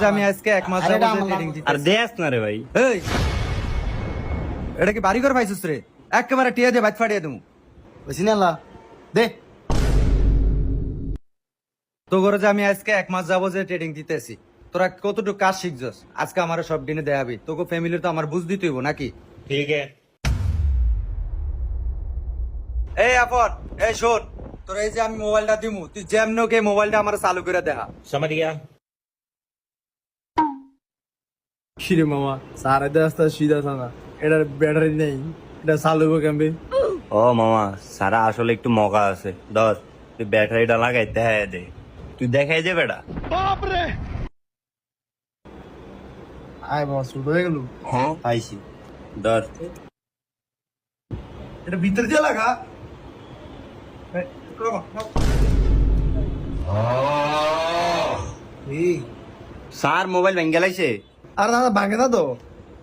যে আমি আজকে এক মাস যাবত ট্রেনিং দিতেছি। আর দেস না রে ভাই। এই এটা কি বাড়ি ঘর পাইছিস রে? একেবারে টিয়া দিয়ে ভাত ফাটিয়ে দেবো। বেশি না দে। তো করে যে আমি আজকে এক মাস যাবো যে ট্রেনিং দিতেছি, তোরা কতটুকু কাজ শিখছস আজকে আমার সব দিনে দেখাবি। তোকে ফ্যামিলির তো আমার বুঝ দিতে হইব নাকি? ঠিক আছে। এই আপন, এই শোন, তোর এই যে আমি মোবাইলটা দিমু, তুই যেমনকে মোবাইলটা আমার চালু করে দেখা। समझ गया। কিরে মামা সারা রাস্তা সিধা থানা, এটার ব্যাটারি নেই, এটা চালু কেমবে? ও মামা সারা আসলে একটু মগা আছে। ধর তুই ব্যাটারিটা লাগাই দেখাই দে। তুই দেখাই দে বেটা। আয় বাবা ছোট হয়ে গেল। হ্যাঁ পাইছি। ধর। এটা ভিতর দিয়ে লাগা। স্যার মোবাইল ভেঙে গেলাইছে। আর দাদা ভাঙে না তো,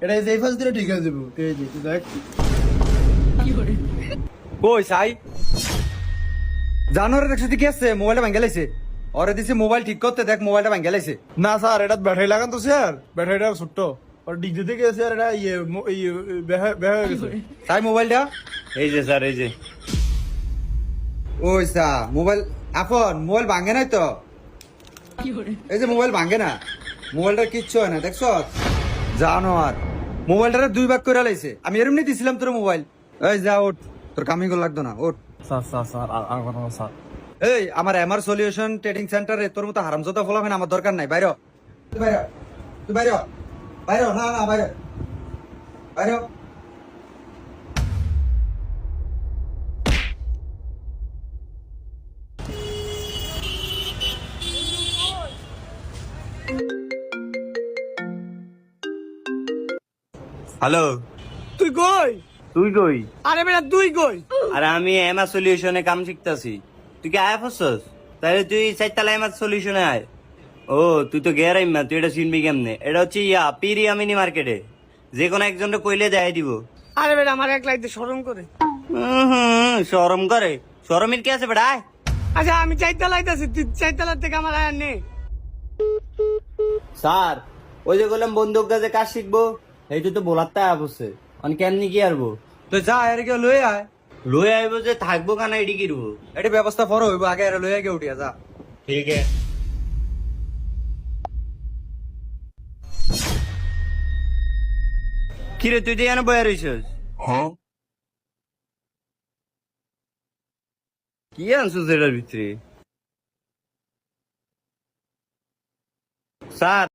এটা এই ফাঁস দিলে ঠিক আছে দেবো। এই যে তুই দেখ। কই সাই জানোয়ারের একসাথে কি আছে? মোবাইলটা ভেঙে লাইছে। ওরে দিছে মোবাইল ঠিক করতে, দেখ মোবাইলটা ভেঙে লাইছে। না স্যার, এটা ব্যাটারি লাগান তো স্যার, ব্যাটারিটা ছোট্ট আর ডিগ দিতে গেছে আর এটা বেহা হয়ে গেছে। সাই মোবাইলটা এই যে স্যার এই যে। ওই সা মোবাইল আপন, মোবাইল ভাঙে নাই তো? এই যে মোবাইল ভাঙে না, মোবাইলটা কিচ্ছু হয় না, দেখছ? জানোয়ার মোবাইলটা 2 ভাগ করে লাইছে। আমি এরমনি দিছিলাম তোর মোবাইল। এই যা ওঠ, তোর কামিং লাগতো না, ওঠ। স্যার স্যার স্যার আর কথা না স্যার। এই আমার এমআর সলিউশন ট্রেডিং সেন্টারে তোর মতো হারামজাদা ফলাফল আমার দরকার নাই। বাইরে হ। তুই বাইরে হ। তুই বাইরে হ। বাইরে হ। না না বাইরে হ। বাইরে হ। হ্যালো। তুই কই? তুই কই? আরে বেটা তুই কই? আরে আমি এমআর সলিউশনে কাম শিখতাছি। তুই কি আয় ফসস? তাহলে তুই চারতলা এমআর সলিউশনে আয়। ও তুই তো গেরাই মা, তুই এটা চিনবি কেমনে? এটা হচ্ছে পিরিয়া মিনি মার্কেটে। যে কোনো একজনকে কইলে দেখাই দিব। আরে বেটা আমার এক লাইতে শরম করে। শরম করে? শরমের কি আছে বেটা? আয়। আচ্ছা আমি চাইতে লাইতেছি, তুই চাইতলার থেকে আমার আয় নে। স্যার ওই যে বললাম বন্দুক গাছে কাজ শিখবো, এইটা তো বলার তাই অবশ্যই অনেক কেমনি কি আরবো। তুই যা এর কে লই আয়। লই আইব যে থাকবো কানা এডি কিরবো। এটা ব্যবস্থা পরে হইব, আগে এর লই আগে উঠিয়া যা। ঠিক আছে। কিরে তুই তো এখানে বয়ে রইছস? হ্যাঁ। কি আনছিস এটার ভিতরে? স্যার